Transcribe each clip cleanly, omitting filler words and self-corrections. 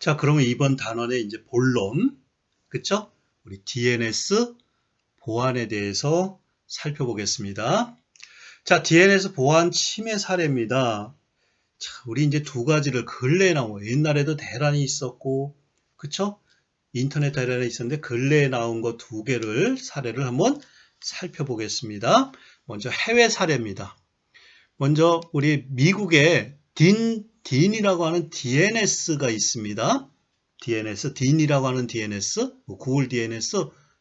자, 그러면 이번 단원의 이제 본론, 그쵸? 우리 DNS 보안에 대해서 살펴보겠습니다. 자, DNS 보안 침해 사례입니다. 자, 우리 이제 두 가지를 근래에 나온 거, 옛날에도 대란이 있었고, 그쵸? 인터넷 대란이 있었는데 근래에 나온 거 두 개를 사례를 한번 살펴보겠습니다. 먼저 해외 사례입니다. 먼저 우리 미국의 딘이라고 하는 DNS가 있습니다. 딘이라고 하는 DNS, 구글 DNS,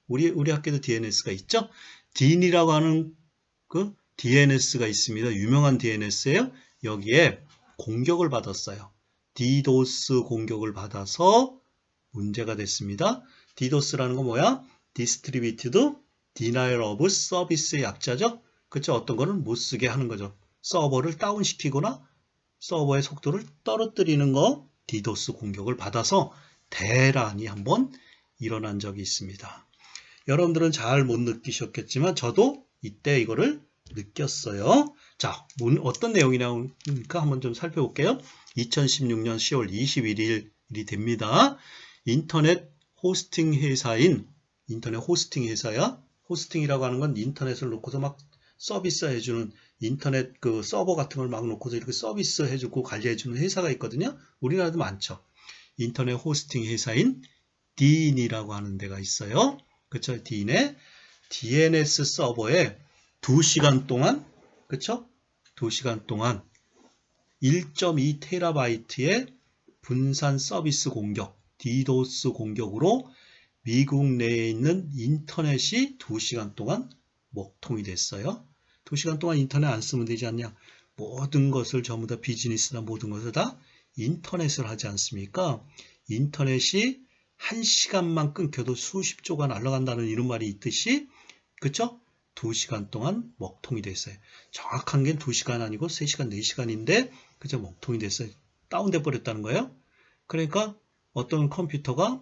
우리 학교도 DNS가 있죠? 딘이라고 하는 그 DNS가 있습니다. 유명한 DNS예요. 여기에 공격을 받았어요. DDoS 공격을 받아서 문제가 됐습니다. DDoS라는 건 뭐야? Distributed Denial of Service의 약자죠? 그쵸? 어떤 거는 못 쓰게 하는 거죠. 서버를 다운시키거나 서버의 속도를 떨어뜨리는 거, DDoS 공격을 받아서 대란이 한번 일어난 적이 있습니다. 여러분들은 잘 못 느끼셨겠지만 저도 이때 이거를 느꼈어요. 자, 어떤 내용이 나오니까 한번 좀 살펴볼게요. 2016년 10월 21일이 됩니다. 인터넷 호스팅 회사야. 호스팅이라고 하는 건 인터넷을 놓고서 막 서비스 해주는 인터넷 그 서버 같은 걸 막 놓고서 이렇게 서비스 해주고 관리해주는 회사가 있거든요. 우리나라도 많죠. 인터넷 호스팅 회사인 딘이라고 하는 데가 있어요. 그쵸? 딘의 DNS 서버에 2시간 동안, 그쵸? 2시간 동안 1.2TB의 분산 서비스 공격, DDoS 공격으로 미국 내에 있는 인터넷이 2시간 동안 먹통이 됐어요. 2시간 동안 인터넷 안 쓰면 되지 않냐? 모든 것을 전부 다 비즈니스나 모든 것을 다 인터넷을 하지 않습니까? 인터넷이 1시간만 끊겨도 수십 조가 날아간다는 이런 말이 있듯이, 그쵸? 2시간 동안 먹통이 됐어요. 정확한 게 2시간 아니고 3시간, 4시간인데, 그죠? 먹통이 됐어요. 다운돼 버렸다는 거예요. 그러니까 어떤 컴퓨터가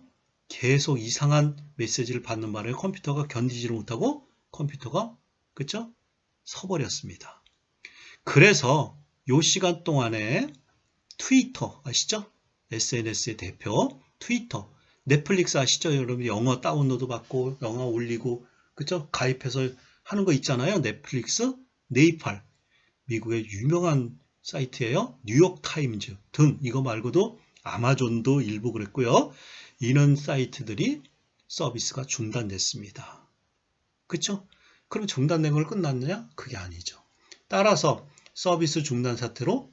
계속 이상한 메시지를 받는 바람에 컴퓨터가 견디지를 못하고 컴퓨터가, 그쵸? 서버렸습니다. 그래서 요 시간 동안에 트위터 아시죠? SNS의 대표 트위터, 넷플릭스 아시죠? 여러분 영어 다운로드 받고 영어 올리고 그쵸? 가입해서 하는 거 있잖아요. 넷플릭스, 네이팔 미국의 유명한 사이트예요. 뉴욕타임즈 등 이거 말고도 아마존도 일부 그랬고요. 이런 사이트들이 서비스가 중단됐습니다. 그쵸? 그럼 중단된 걸 끝났느냐? 그게 아니죠. 따라서 서비스 중단 사태로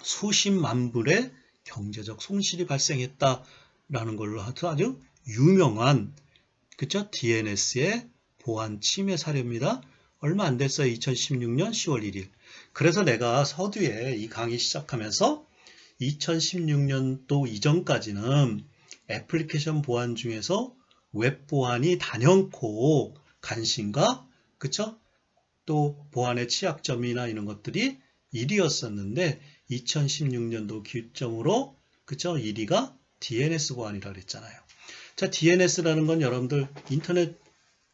수십만 불의 경제적 손실이 발생했다라는 걸로 아주 유명한 그쵸? DNS의 보안 침해 사례입니다. 얼마 안 됐어요. 2016년 10월 1일. 그래서 내가 서두에 이 강의 시작하면서 2016년도 이전까지는 애플리케이션 보안 중에서 웹 보안이 단연코 관심과 그쵸? 또 보안의 취약점이나 이런 것들이 1위였었는데 2016년도 기점으로 그쵸? 1위가 DNS 보안이라고 그랬잖아요. 자, DNS라는 건 여러분들 인터넷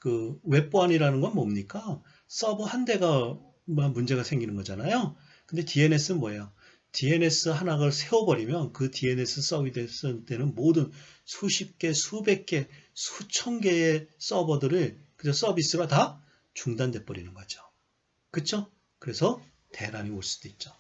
그 웹 보안이라는 건 뭡니까? 서버 한 대가 문제가 생기는 거잖아요. 근데 DNS는 뭐예요? DNS 하나를 세워버리면 그 DNS 서비스 때는 모든 수십 개, 수백 개, 수천 개의 서버들을 그저 서비스가 다 중단돼 버리는 거죠. 그쵸? 그래서 대란이 올 수도 있죠.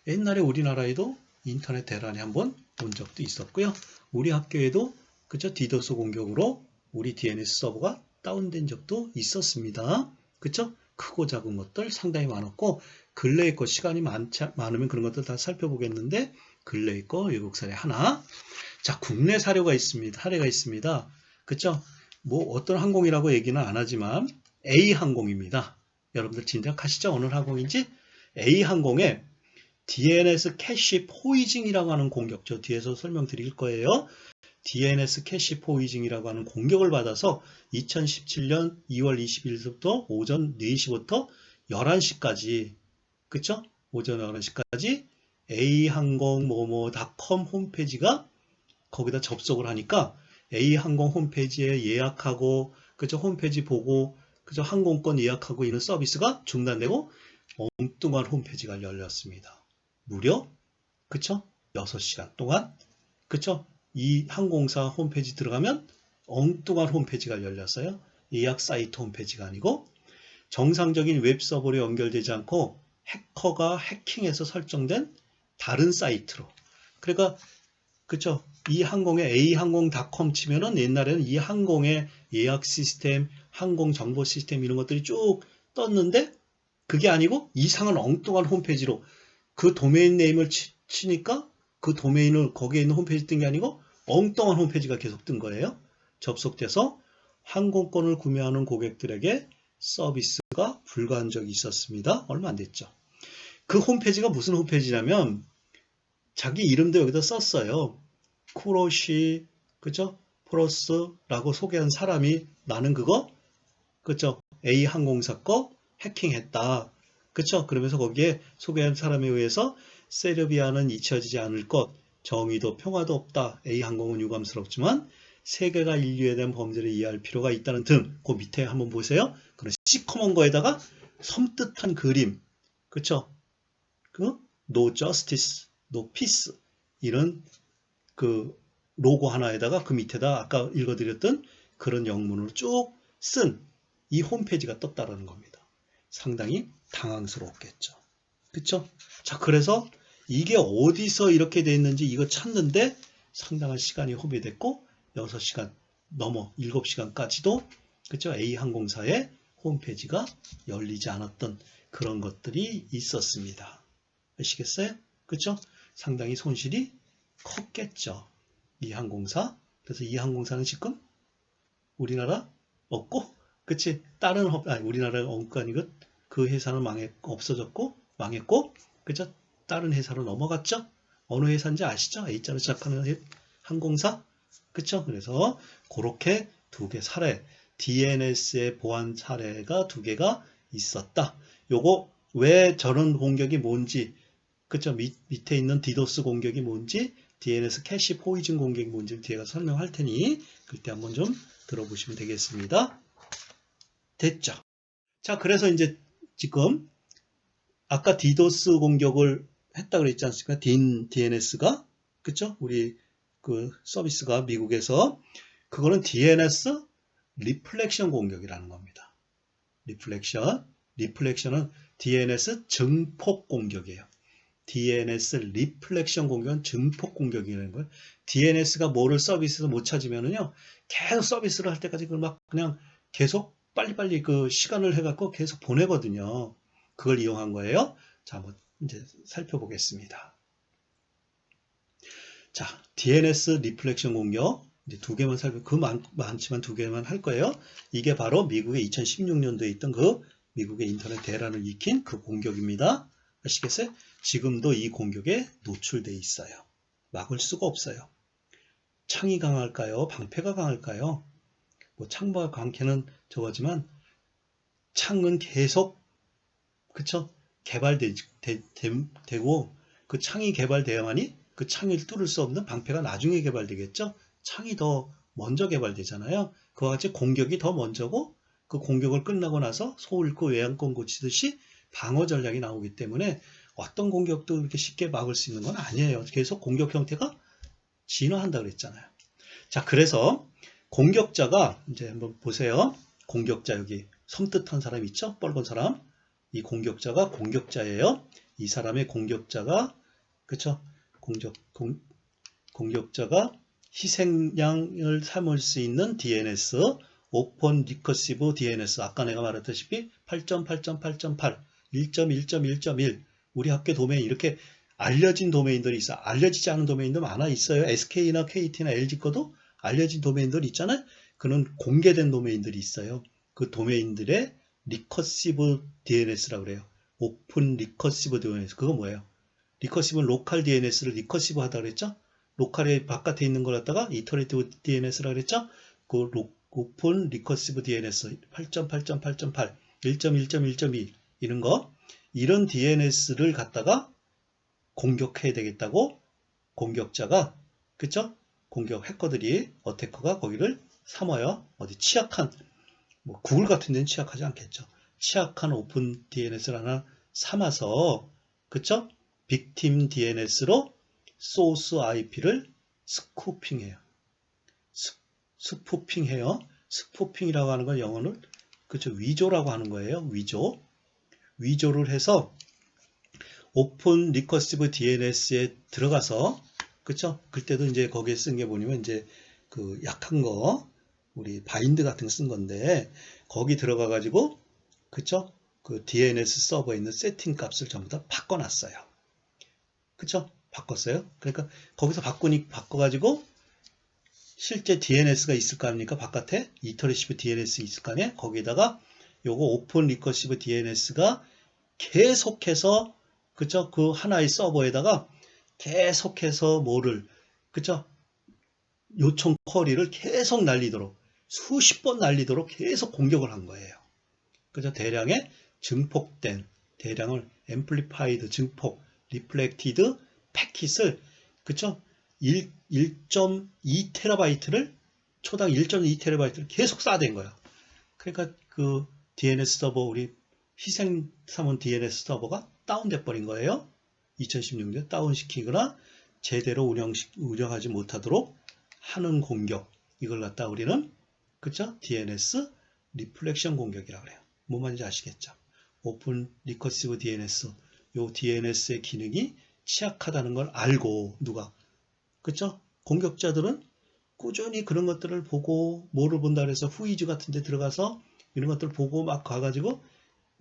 옛날에 우리나라에도 인터넷 대란이 한번 온 적도 있었고요. 우리 학교에도 그쵸? 디도스 공격으로 우리 DNS 서버가 다운된 적도 있었습니다. 그쵸? 크고 작은 것들 상당히 많았고 근래의 거 시간이 많으면 그런 것들 다 살펴보겠는데 근래의 거 외국 사례 하나. 자, 국내 사례가 있습니다. 그쵸? 뭐 어떤 항공이라고 얘기는 안 하지만 A항공입니다. 여러분들 짐작하시죠? 어느 항공인지? A항공에 DNS 캐시 포이징이라고 하는 공격죠. 뒤에서 설명드릴 거예요. DNS 캐시 포이징이라고 하는 공격을 받아서 2017년 2월 20일부터 오전 4시부터 11시까지 그쵸? 오전 11시까지 A항공 뭐뭐닷컴 홈페이지가 거기다 접속을 하니까 A항공 홈페이지에 예약하고 그쵸? 홈페이지 보고 그죠? 항공권 예약하고 이런 서비스가 중단되고 엉뚱한 홈페이지가 열렸습니다. 무려 그쵸? 6시간 동안 그쵸? 이 항공사 홈페이지 들어가면 엉뚱한 홈페이지가 열렸어요. 예약 사이트 홈페이지가 아니고 정상적인 웹 서버로 연결되지 않고 해커가 해킹해서 설정된 다른 사이트로. 그러니까 그쵸? 이 항공에 a항공.com 치면은 옛날에는 이 항공의 예약 시스템, 항공 정보 시스템 이런 것들이 쭉 떴는데 그게 아니고 이상한 엉뚱한 홈페이지로 그 도메인 네임을 치니까 그 도메인을 거기에 있는 홈페이지 뜬 게 아니고 엉뚱한 홈페이지가 계속 뜬 거예요. 접속돼서 항공권을 구매하는 고객들에게 서비스가 불가한 적이 있었습니다. 얼마 안 됐죠. 그 홈페이지가 무슨 홈페이지냐면 자기 이름도 여기다 썼어요. 쿠로시, 그죠? 프로스라고 소개한 사람이 나는 그거, 그죠? A항공사 거 해킹했다. 그쵸? 그러면서 거기에 소개한 사람에 의해서 세르비아는 잊혀지지 않을 것, 정의도 평화도 없다. A항공은 유감스럽지만 세계가 인류에 대한 범죄를 이해할 필요가 있다는 등, 그 밑에 한번 보세요. 그런 시커먼 거에다가 섬뜩한 그림, 그쵸? 그 No Justice, No Peace 이런 그 로고 하나에다가 그 밑에다 아까 읽어드렸던 그런 영문을 쭉 쓴 이 홈페이지가 떴다라는 겁니다. 상당히 당황스러웠겠죠. 그쵸? 자, 그래서 이게 어디서 이렇게 돼 있는지 이거 찾는데 상당한 시간이 허비됐고 6시간 넘어 7시간까지도 그쵸? A항공사의 홈페이지가 열리지 않았던 그런 것들이 있었습니다. 아시겠어요? 그쵸? 상당히 손실이 컸겠죠. 이 항공사. 그래서 이 항공사는 지금 우리나라 없고, 그치? 다른 우리나라가 없고 아니고 그 회사는 없어졌고, 망했고, 그죠? 다른 회사로 넘어갔죠? 어느 회사인지 아시죠? A자로 시작하는 항공사? 그쵸? 그래서 그렇게 두 개 사례, DNS의 보안 사례가 두 개가 있었다. 요거 왜 저런 공격이 뭔지, 그쵸? 밑에 있는 디도스 공격이 뭔지, DNS 캐시 포이즌 공격이 뭔지 뒤에 가서 설명할 테니 그때 한번 좀 들어보시면 되겠습니다. 됐죠? 자, 그래서 이제 지금 아까 디도스 공격을 했다 그랬지 않습니까? DNS가 그쵸? 우리 그 서비스가 미국에서 그거는 DNS 리플렉션 공격이라는 겁니다. 리플렉션은 DNS 증폭 공격이에요. DNS 리플렉션 공격은 증폭 공격이라는 거예요. DNS가 뭐를 서비스에서 못 찾으면은요, 계속 서비스를 할 때까지 막 그냥 계속 빨리빨리 그 시간을 해갖고 계속 보내거든요. 그걸 이용한 거예요. 자, 한번 이제 살펴보겠습니다. 자, DNS 리플렉션 공격. 이제 두 개만 많지만 두 개만 할 거예요. 이게 바로 미국의 2016년도에 있던 그 미국의 인터넷 대란을 일으킨 그 공격입니다. 아시겠어요? 지금도 이 공격에 노출돼 있어요. 막을 수가 없어요. 창이 강할까요? 방패가 강할까요? 뭐 창과 방패는 저거지만 창은 계속 그쵸? 개발되고 그 창이 개발돼야만이 그 창을 뚫을 수 없는 방패가 나중에 개발되겠죠? 창이 더 먼저 개발되잖아요. 그와 같이 공격이 더 먼저고 그 공격을 끝나고 나서 소 잃고 외양권 고치듯이 방어 전략이 나오기 때문에 어떤 공격도 이렇게 쉽게 막을 수 있는 건 아니에요. 계속 공격 형태가 진화한다 그랬잖아요. 자, 그래서 공격자가 이제 한번 보세요. 공격자 여기 섬뜩한 사람 있죠? 빨간 사람. 이 공격자가 공격자예요. 이 사람의 공격자가 그쵸? 공격자가 희생양을 삼을 수 있는 DNS 오픈 리커시브 DNS 아까 내가 말했다시피 8.8.8.8 1.1.1.1 우리 학교 도메인 이렇게 알려진 도메인들이 있어. 알려지지 않은 도메인도 많아 있어요. SK나 KT나 LG 거도 알려진 도메인들 있잖아요. 그는 공개된 도메인들이 있어요. 그 도메인들의 리커시브 DNS라고 그래요. 오픈 리커시브 DNS. 그거 뭐예요? 리커시브는 로컬 DNS를 리커시브 하다 그랬죠? 로컬의 바깥에 있는 걸 갖다가 이터레이티브 DNS라고 그랬죠? 그 오픈 리커시브 DNS 8.8.8.8 1.1.1.2 이런 거 이런 DNS를 갖다가 공격해야 되겠다고 공격자가 그쵸? 공격 해커들이 어태커가 거기를 삼아요. 어디 취약한 뭐 구글 같은 데는 취약하지 않겠죠. 취약한 오픈 DNS를 하나 삼아서 그쵸? 빅팀 DNS로 소스 IP를 스쿠핑해요. 스푸핑해요. 스푸핑이라고 하는 건 영어는 그렇죠. 위조라고 하는 거예요. 위조를 해서 오픈 리커시브 DNS에 들어가서 그쵸? 그때도 이제 거기에 쓴 게 뭐냐면 이제 그 약한 거 우리 바인드 같은 거 쓴 건데 거기 들어가 가지고 그쵸? 그 DNS 서버에 있는 세팅 값을 전부 다 바꿔놨어요. 그쵸? 바꿨어요. 그러니까 거기서 바꿔가지고 실제 DNS가 있을 거 아닙니까? 바깥에 이터리시브 DNS 있을 거 아니에요? 거기에다가 요거 오픈 리커시브 DNS가 계속해서 그쵸? 그 하나의 서버에다가 계속해서 뭐를 그쵸? 요청 쿼리를 계속 날리도록 수십 번 날리도록 계속 공격을 한 거예요. 그죠? 대량의 증폭된 대량을 앰플리파이드 증폭 리플렉티드 패킷을 그쵸? 1.2TB를 초당 1.2TB를 계속 쌓아댄 거예요. 그러니까 그 DNS 서버 우리 희생 삼은 DNS 서버가 다운돼 버린 거예요. 2016년 다운시키거나 제대로 운영하지 못하도록 하는 공격. 이걸 갖다 우리는 그쵸? DNS 리플렉션 공격이라고 그래요. 뭔 말인지 아시겠죠? 오픈 리커시브 DNS. 요 DNS의 기능이 취약하다는 걸 알고 누가 그쵸? 공격자들은 꾸준히 그런 것들을 보고 뭐를 본다 그래서 후이즈 같은 데 들어가서 이런 것들을 보고 막 가가지고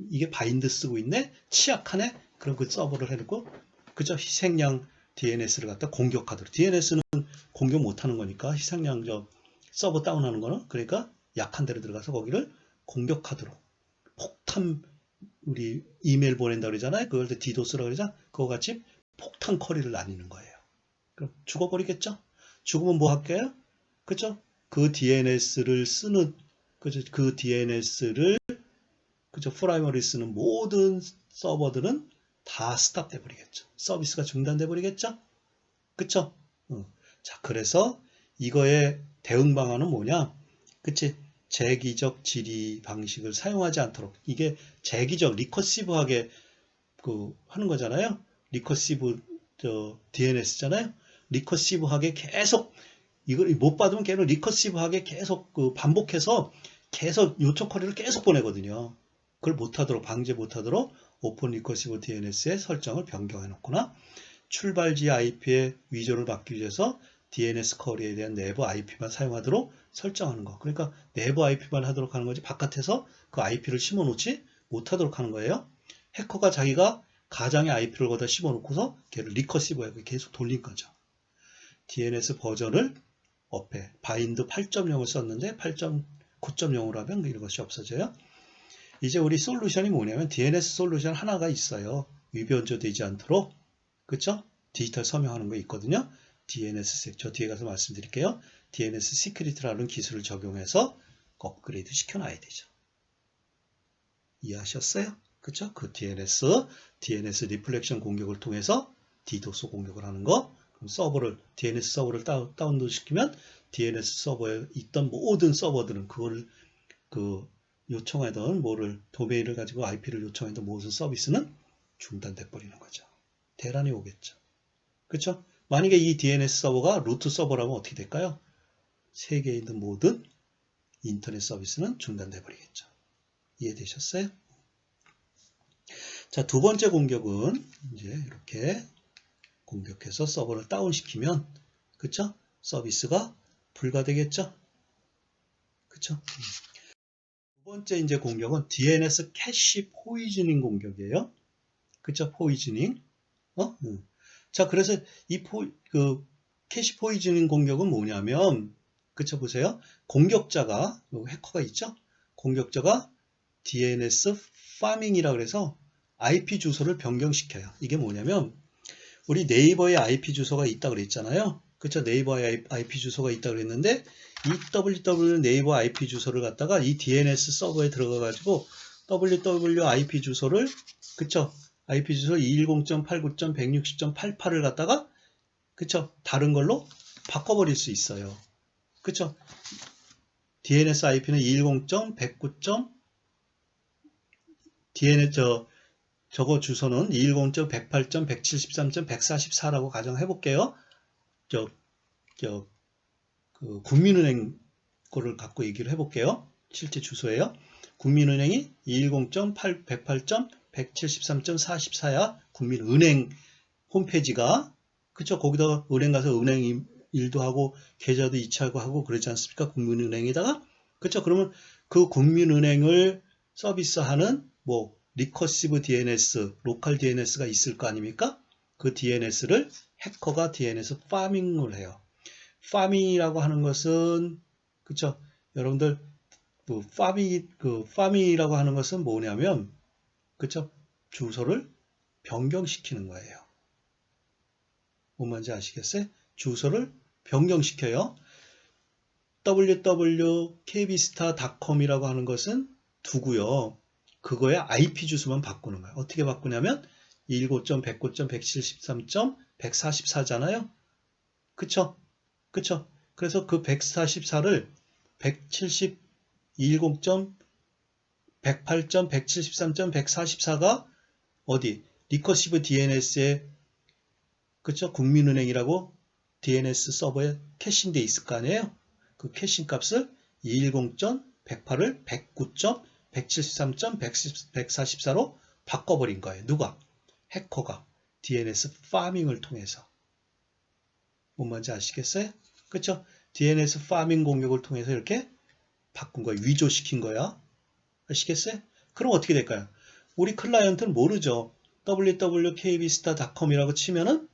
이게 바인드 쓰고 있네? 취약하네? 그럼 그 서버를 해놓고 그저 희생양 DNS를 갖다 공격하도록 DNS는 공격 못하는 거니까 희생양 저 서버 다운하는 거는 그러니까 약한 데로 들어가서 거기를 공격하도록 폭탄 우리 이메일 보낸다 그러잖아요. 그걸 디도스라고 그러잖아. 그거 같이 폭탄 쿼리를 날리는 거예요. 그럼 죽어버리겠죠? 죽으면 뭐 할게요? 그죠? 그 DNS를 쓰는 그죠? 그 DNS를 그죠? 프라이머리 쓰는 모든 서버들은 다 스탑돼 버리겠죠. 서비스가 중단돼 버리겠죠? 그쵸? 자, 그래서 이거의 대응 방안은 뭐냐? 그치? 재기적 질의 방식을 사용하지 않도록 이게 재기적 리커시브하게 그 하는 거잖아요. 리커시브 DNS잖아요. 리커시브하게 계속 이걸 못 받으면 걔는 리커시브하게 계속 그 반복해서 계속 요청 쿼리를 계속 보내거든요. 그걸 못하도록 방지 못하도록 오픈 리커시브 DNS의 설정을 변경해 놓거나 출발지 IP의 위조를 막기 위해서 DNS 쿼리에 대한 내부 IP만 사용하도록 설정하는 거. 그러니까 내부 IP만 하도록 하는 거지 바깥에서 그 IP를 심어놓지 못하도록 하는 거예요. 해커가 자기가 가장의 IP를 거기다 심어놓고서 걔를 리커시브하게 계속 돌린 거죠. DNS 버전을 업해 바인드 8.0을 썼는데 8.9.0으로 하면 이런 것이 없어져요. 이제 우리 솔루션이 뭐냐면 DNS 솔루션 하나가 있어요. 위변조되지 않도록 그쵸? 디지털 서명하는 거 있거든요. DNS 저 뒤에 가서 말씀드릴게요. DNS 시큐리티라는 기술을 적용해서 업그레이드 시켜놔야 되죠. 이해하셨어요? 그쵸? 그 DNS 리플렉션 공격을 통해서 디도스 공격을 하는 거. 그럼 DNS 서버를 다운로드 시키면 DNS 서버에 있던 모든 서버들은 그거를 요청하던 도메인을 가지고 IP를 요청하던 모든 서비스는 중단돼 버리는 거죠. 대란이 오겠죠. 그렇죠? 만약에 이 DNS 서버가 루트 서버라면 어떻게 될까요? 세계에 있는 모든 인터넷 서비스는 중단돼 버리겠죠. 이해되셨어요? 자, 두 번째 공격은 이제 이렇게 공격해서 서버를 다운시키면 그쵸? 서비스가 불가되겠죠? 그쵸? 두 번째 이제 공격은 DNS 캐시 포이즈닝 공격이에요. 그쵸? 포이즈닝. 자, 그래서 캐시 포이즈닝 공격은 뭐냐면, 그쵸? 보세요. 공격자가, 해커가 있죠? 공격자가 DNS 파밍이라고 그래서 IP 주소를 변경시켜요. 이게 뭐냐면, 우리 네이버에 IP 주소가 있다고 그랬잖아요. 그쵸? 네이버에 IP 주소가 있다고 그랬는데, 이 www 네이버 IP 주소를 갖다가 이 DNS 서버에 들어가가지고, www IP 주소를, 그쵸? IP 주소 210.89.160.88을 갖다가 그쵸? 다른 걸로 바꿔버릴 수 있어요. 그쵸? DNS IP는 210.109. DNS 저거 주소는 210.108.173.144라고 가정해 볼게요. 그 국민은행 거를 갖고 얘기를 해볼게요. 실제 주소예요. 국민은행이 210.108.173.44야. 국민은행 홈페이지가. 그쵸? 거기다가 은행 가서 은행 일도 하고 계좌도 이체하고 하고 그러지 않습니까? 국민은행에다가. 그쵸? 그러면 그 국민은행을 서비스하는 뭐 리커시브 DNS, 로컬 DNS가 있을 거 아닙니까? 그 DNS를 해커가 DNS 파밍을 해요. 파밍이라고 하는 것은 그쵸? 여러분들 파밍이라고 하는 것은 뭐냐면 그쵸? 주소를 변경시키는 거예요. 뭔 말인지 아시겠어요? 주소를 변경시켜요. www.kbstar.com이라고 하는 것은 두고요. 그거의 IP 주소만 바꾸는 거예요. 어떻게 바꾸냐면 159.100.173.144잖아요. 그쵸? 그쵸? 그래서 그 144를 110.108.173.144가 어디? 리커시브 DNS에 그쵸? 국민은행이라고 DNS 서버에 캐싱돼 있을 거 아니에요? 그 캐싱 값을 210.108을 109.173.144로 바꿔버린 거예요. 누가? 해커가 DNS 파밍을 통해서. 뭔 말인지 아시겠어요? 그쵸? DNS 파밍 공격을 통해서 이렇게 바꾼 거예요. 위조시킨 거야. 아시겠어요? 그럼 어떻게 될까요? 우리 클라이언트는 모르죠. www.kbstar.com이라고 치면은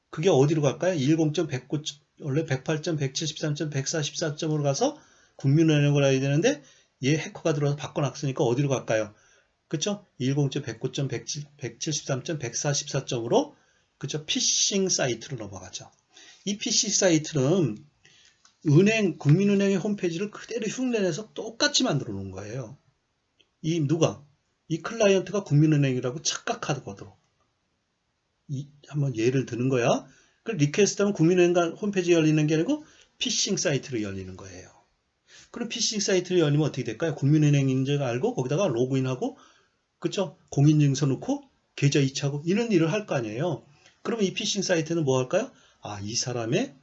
그게 어디로 갈까요? 10.109 원래 108.173.144점으로 가서 국민은행으로 가야 되는데 얘 해커가 들어와서 바꿔놨으니까 어디로 갈까요? 그쵸? 10.109.173.144점으로 그쵸? 피싱 사이트로 넘어가죠. 이 피싱 사이트는 국민은행의 홈페이지를 그대로 흉내내서 똑같이 만들어 놓은 거예요. 이 클라이언트가 국민은행이라고 착각하거든요. 한번 예를 드는 거야. 그 리퀘스트하면 국민은행 홈페이지 열리는 게 아니고 피싱 사이트로 열리는 거예요. 그럼 피싱 사이트로 열리면 어떻게 될까요? 국민은행인지 알고 거기다가 로그인하고 그쵸? 공인증서 넣고 계좌 이체하고 이런 일을 할 거 아니에요. 그러면 이 피싱 사이트는 뭐 할까요? 아, 이 사람의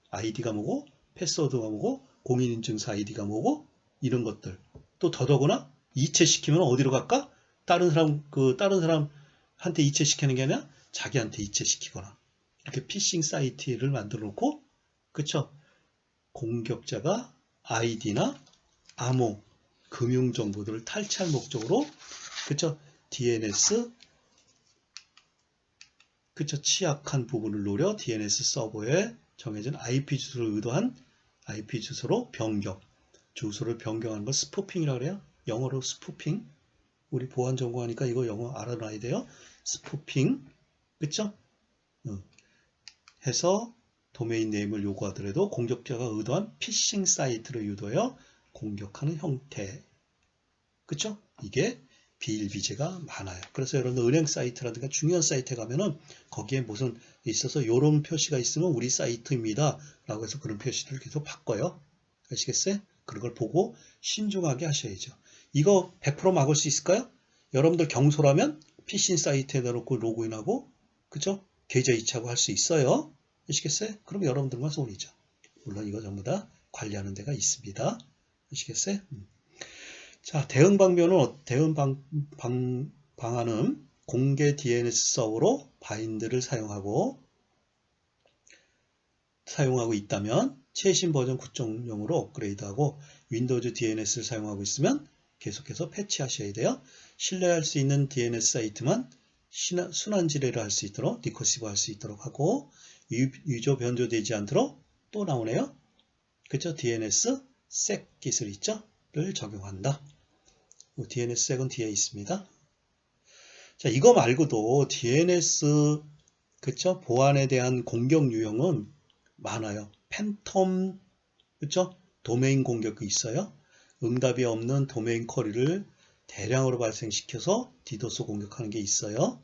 아이디가 뭐고 패스워드가 뭐고 공인인증서 아이디가 뭐고 이런 것들. 또 더더구나 이체시키면 어디로 갈까? 다른 사람한테 이체시키는 게 아니라 자기한테 이체시키거나 이렇게 피싱 사이트를 만들어 놓고 그쵸? 공격자가 아이디나 암호, 금융정보들을 탈취할 목적으로 그쵸? DNS 그쵸? 취약한 부분을 노려 DNS 서버에 정해진 IP 주소를 의도한 IP 주소로 변경. 주소를 변경하는 거 스푸핑이라고 그래요. 영어로 스푸핑. 우리 보안 전공하니까 이거 영어 알아놔야 돼요. 스푸핑. 그쵸? 해서 도메인 네임을 요구하더라도 공격자가 의도한 피싱 사이트를 유도하여 공격하는 형태. 그쵸? 이게 비일비재가 많아요. 그래서 여러분들 은행 사이트라든가 중요한 사이트에 가면은 거기에 무슨 있어서 이런 표시가 있으면 우리 사이트입니다. 라고 해서 그런 표시를 계속 바꿔요. 아시겠어요? 그런 걸 보고 신중하게 하셔야죠. 이거 100% 막을 수 있을까요? 여러분들 경솔하면 피싱 사이트에다 놓고 로그인하고 그쵸? 계좌 이체하고 할 수 있어요. 아시겠어요? 그럼 여러분들만 손이죠. 물론 이거 전부 다 관리하는 데가 있습니다. 아시겠어요? 자, 대응 방안은 공개 DNS 서버로 바인드를 사용하고 있다면 최신 버전 9.0으로 업그레이드하고 윈도우즈 DNS를 사용하고 있으면 계속해서 패치하셔야 돼요. 신뢰할 수 있는 DNS 사이트만 순환 지뢰를 할 수 있도록 리커시브 할 수 있도록 하고 유저 변조되지 않도록 또 나오네요. 그죠? DNS sec 기술 있죠? 를 적용한다. DNS sec은 뒤에 있습니다. 자, 이거 말고도 DNS 그쵸? 보안에 대한 공격 유형은 많아요. 팬텀 그쵸? 도메인 공격이 있어요. 응답이 없는 도메인 쿼리를 대량으로 발생시켜서 디도스 공격하는 게 있어요.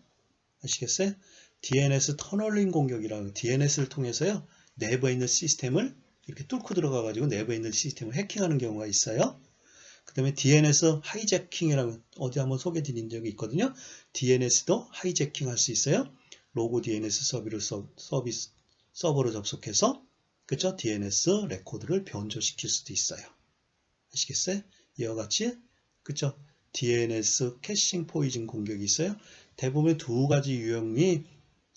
아시겠어요? DNS 터널링 공격이라고 DNS를 통해서요. 내부에 있는 시스템을 이렇게 뚫고 들어가 가지고 내부에 있는 시스템을 해킹하는 경우가 있어요. 그 다음에 DNS 하이제킹이라고 어디 한번 소개 드린 적이 있거든요. DNS도 하이제킹 할 수 있어요. 로고 DNS 서버로 접속해서 그쵸? DNS 레코드를 변조시킬 수도 있어요. 아시겠어요? 이와 같이 그쵸? DNS 캐싱 포이즌 공격이 있어요. 대부분 두 가지 유형이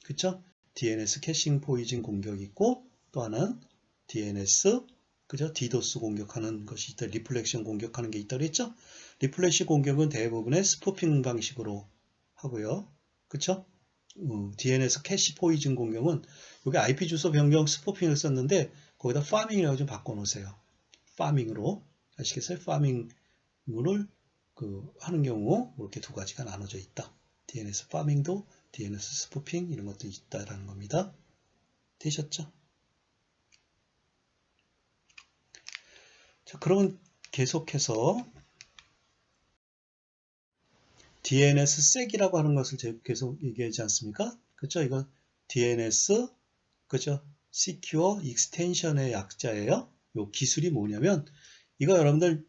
그쵸? DNS 캐싱 포이즌 공격이 있고 또 하나는 DNS 그죠? 디도스 공격하는 것이 있다. 리플렉션 공격하는 게 있다 그랬죠? 리플렉션 공격은 대부분의 스푸핑 방식으로 하고요. 그쵸? DNS 캐시 포이즌 공격은 여기 IP 주소 변경 스푸핑을 썼는데 거기다 파밍이라고 좀 바꿔 놓으세요. 파밍으로 아시겠어요? 파밍을 하는 경우 이렇게 두 가지가 나눠져 있다. DNS 파밍도 DNS 스푸핑 이런 것도 있다라는 겁니다. 되셨죠? 자, 그러면 계속해서 DNS 섹이라고 하는 것을 제가 계속 얘기하지 않습니까? 그렇죠? 이거 DNS 그죠? Secure Extension의 약자예요. 요 기술이 뭐냐면 이거 여러분들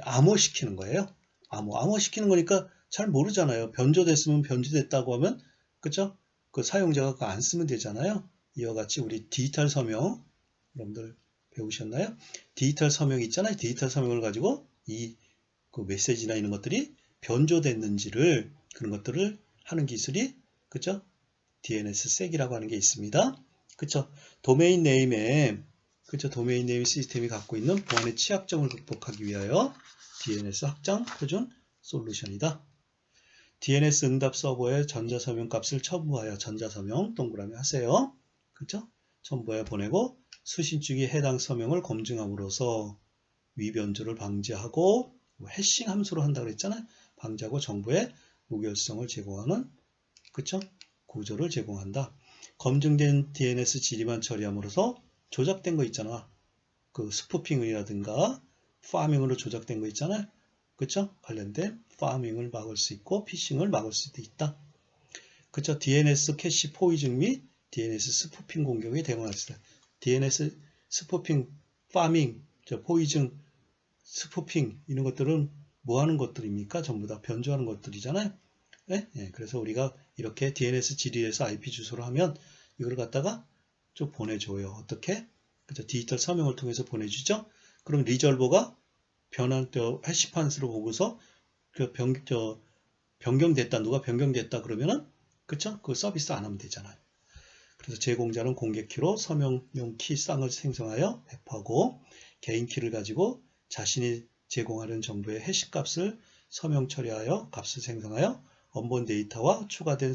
암호시키는 거예요. 암호시키는 거니까 잘 모르잖아요. 변조됐으면 변조됐다고 하면 그죠? 그 사용자가 그거 안 쓰면 되잖아요. 이와 같이 우리 디지털 서명 여러분들 배우셨나요? 디지털 서명 있잖아요. 디지털 서명을 가지고 그 메시지나 이런 것들이 변조됐는지를 그런 것들을 하는 기술이 그죠? DNS 섹이라고 하는 게 있습니다. 그쵸? 도메인 네임에 그쵸? 도메인 네임 시스템이 갖고 있는 보안의 취약점을 극복하기 위하여 DNS 확장 표준 솔루션이다. DNS 응답 서버에 전자서명 값을 첨부하여 전자서명 동그라미 하세요. 그쵸? 첨부하여 보내고 수신 주기 해당 서명을 검증함으로써 위변조를 방지하고 해싱 함수로 한다고 그랬잖아요. 방지하고 정보의 무결성을 제공하는 그쵸? 구조를 제공한다. 검증된 DNS 지리만 처리함으로써 조작된 거 있잖아. 그 스푸핑이라든가 파밍으로 조작된 거 있잖아요. 그쵸? 관련된 파밍을 막을 수 있고 피싱을 막을 수도 있다. 그쵸? DNS 캐시 포이즌 및 DNS 스푸핑 공격에 대응할 수 있다. DNS 스푸핑, 파밍, 포이즌, 스푸핑 이런 것들은 뭐 하는 것들입니까? 전부 다 변조하는 것들이잖아요. 네? 네, 그래서 우리가 이렇게 DNS 지리에서 IP 주소를 하면 이걸 갖다가 좀 보내줘요. 어떻게? 그죠? 디지털 서명을 통해서 보내주죠. 그럼 리졸버가 변환 해시판스로 보고서 그 변경됐다 누가 변경됐다 그러면은 그쵸? 그 서비스 안 하면 되잖아요. 그래서 제공자는 공개키로 서명용 키 쌍을 생성하여 배포하고 개인 키를 가지고 자신이 제공하는 정보의 해시값을 서명 처리하여 값을 생성하여 원본 데이터와 추가된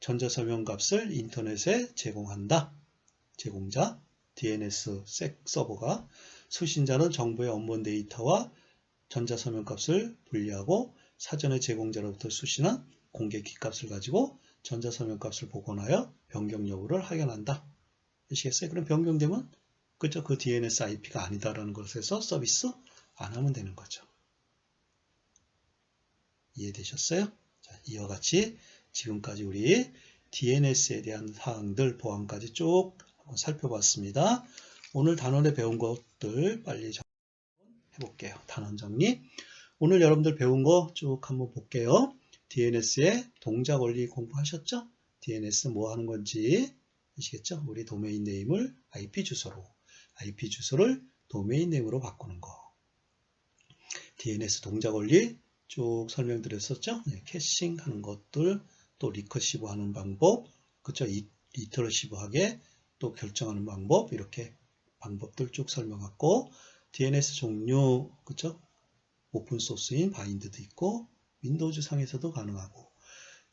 전자서명 값을 인터넷에 제공한다. 제공자 DNS 섹 서버가 수신자는 정보의 원본 데이터와 전자서명 값을 분리하고 사전에 제공자로부터 수신한 공개키 값을 가지고 전자서명 값을 복원하여 변경 여부를 확인한다. 아시겠어요? 그럼 변경되면 그죠? 그 DNS IP가 아니다라는 것에서 서비스 안 하면 되는 거죠. 이해되셨어요? 자, 이와 같이 지금까지 우리 DNS에 대한 사항들 보안까지 쭉 한번 살펴봤습니다. 오늘 단원에 배운 것들 빨리 해볼게요. 단원 정리. 오늘 여러분들 배운 거 쭉 한번 볼게요. DNS의 동작 원리 공부하셨죠? DNS 뭐 하는 건지 아시겠죠? 우리 도메인 네임을 IP 주소를 도메인 네임으로 바꾸는 거. DNS 동작 원리 쭉 설명드렸었죠? 네, 캐싱 하는 것들, 또 리커시브 하는 방법, 그쵸? 이터러시브하게 또 결정하는 방법, 이렇게 방법들 쭉 설명했고, DNS 종류, 그쵸? 오픈소스인 바인드도 있고, 윈도우즈 상에서도 가능하고,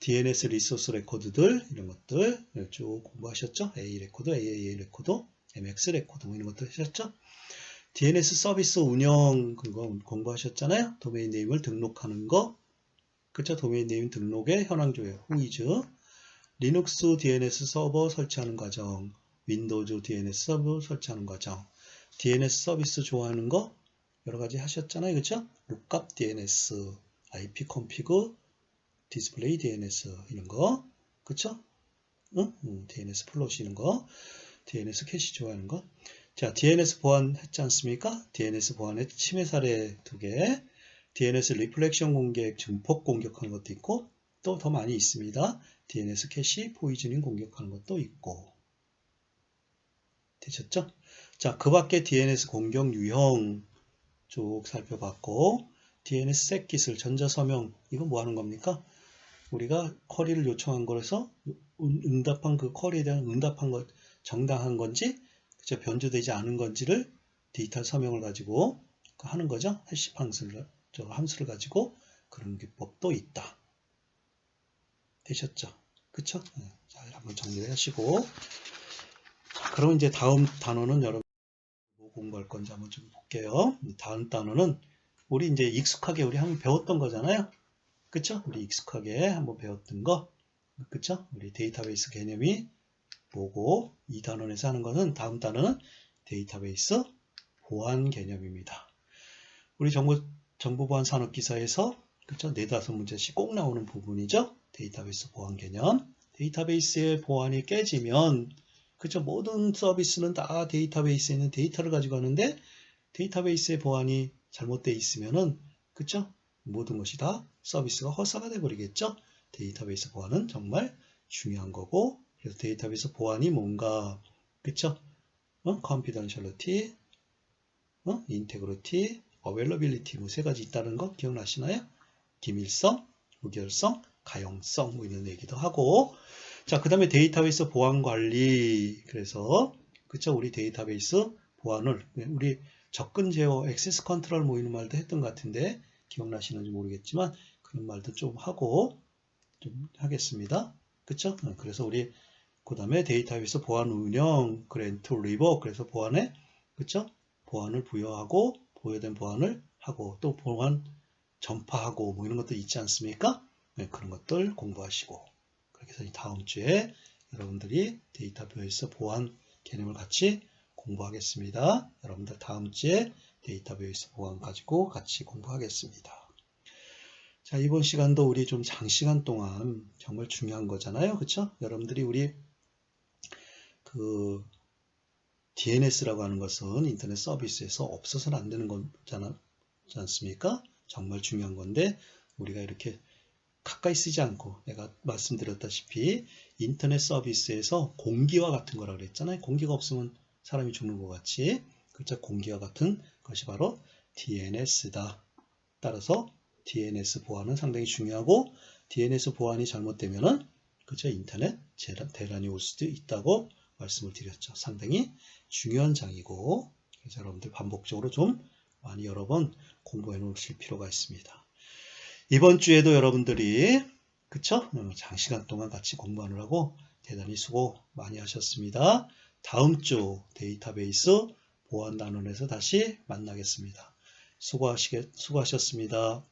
DNS 리소스 레코드들, 이런 것들 쭉 공부하셨죠? A 레코드, AAA 레코드, MX 레코드, 이런 것들 하셨죠? DNS 서비스 운영 그거 공부하셨잖아요. 도메인 네임을 등록하는 거. 그쵸? 도메인 네임 등록의 현황 조회, 후이즈. 리눅스 DNS 서버 설치하는 과정. 윈도우즈 DNS 서버 설치하는 과정. DNS 서비스 좋아하는 거 여러 가지 하셨잖아요. 그쵸? 룩값 DNS, IP config, 디스플레이 DNS 이런 거. 그쵸? 응? DNS 플롯 이런 거. DNS 캐시 좋아하는 거. 자, DNS 보안 했지 않습니까? DNS 보안의 침해 사례 2개, DNS 리플렉션 공격, 증폭 공격하는 것도 있고, 또 더 많이 있습니다. DNS 캐시 포이즈닝 공격하는 것도 있고. 되셨죠? 자, 그 밖에 DNS 공격 유형 쭉 살펴봤고, DNS 셋깃을 전자서명, 이거 뭐 하는 겁니까? 우리가 쿼리를 요청한 거라서 응답한 그 쿼리에 대한 응답한 것, 정당한 건지, 그쵸? 변조되지 않은 건지를 데이터 서명을 가지고 하는 거죠. 해시 함수를 가지고 그런 기법도 있다. 되셨죠? 그쵸? 잘 한번 정리를 하시고. 자, 그럼 이제 다음 단어는 여러분 뭐 공부할 건지 한번 좀 볼게요. 다음 단어는 우리 이제 익숙하게 우리 한번 배웠던 거잖아요. 그쵸? 우리 익숙하게 한번 배웠던 거. 그쵸? 우리 데이터베이스 개념이 뭐고, 이 단원에서 하는 것은, 다음 단어는 데이터베이스 보안 개념입니다. 우리 정보보안 산업기사에서 그쵸? 4-5문제씩 꼭 나오는 부분이죠. 데이터베이스 보안 개념. 데이터베이스의 보안이 깨지면 그쵸? 모든 서비스는 다 데이터베이스에 있는 데이터를 가지고 하는데 데이터베이스의 보안이 잘못되어 있으면은 그쵸? 모든 것이 다 서비스가 허사가 돼 버리겠죠. 데이터베이스 보안은 정말 중요한 거고, 그래서 데이터베이스 보안이 뭔가 그쵸? confidentiality, integrity, availability 뭐 세 가지 있다는 거 기억나시나요? 기밀성, 무결성, 가용성 뭐 이런 얘기도 하고, 자, 그 다음에 데이터베이스 보안 관리. 그래서 그쵸? 우리 데이터베이스 보안을 우리 접근 제어, 액세스 컨트롤 뭐 이런 말도 했던 것 같은데 기억나시는지 모르겠지만 그런 말도 좀 하고 좀 하겠습니다. 그쵸? 그래서 우리 그 다음에 데이터베이스 보안 운영, 그랜트 리버, 그래서 보안에 그쵸? 보안을 부여하고 보유된 보안을 하고 또 보안 전파하고 뭐 이런 것도 있지 않습니까? 네, 그런 것들 공부하시고, 그렇게 해서 다음 주에 여러분들이 데이터베이스 보안 개념을 같이 공부하겠습니다. 여러분들 다음 주에 데이터베이스 보안 가지고 같이 공부하겠습니다. 자, 이번 시간도 우리 좀 장시간 동안 정말 중요한 거잖아요. 그쵸? 여러분들이 우리 그 DNS라고 하는 것은 인터넷 서비스에서 없어서는 안 되는 거잖지 않습니까? 정말 중요한 건데 우리가 이렇게 가까이 쓰지 않고, 내가 말씀드렸다시피 인터넷 서비스에서 공기와 같은 거라고 그랬잖아요. 공기가 없으면 사람이 죽는 것 같이, 그렇죠? 공기와 같은 것이 바로 DNS다. 따라서 DNS 보안은 상당히 중요하고, DNS 보안이 잘못되면은 그렇죠? 인터넷 대란이 올 수도 있다고 말씀을 드렸죠. 상당히 중요한 장이고, 그래서 여러분들 반복적으로 좀 많이 여러 번 공부해 놓으실 필요가 있습니다. 이번 주에도 여러분들이 그쵸? 장시간 동안 같이 공부하느라고 대단히 수고 많이 하셨습니다. 다음 주 데이터베이스 보안 단원에서 다시 만나겠습니다. 수고하셨습니다.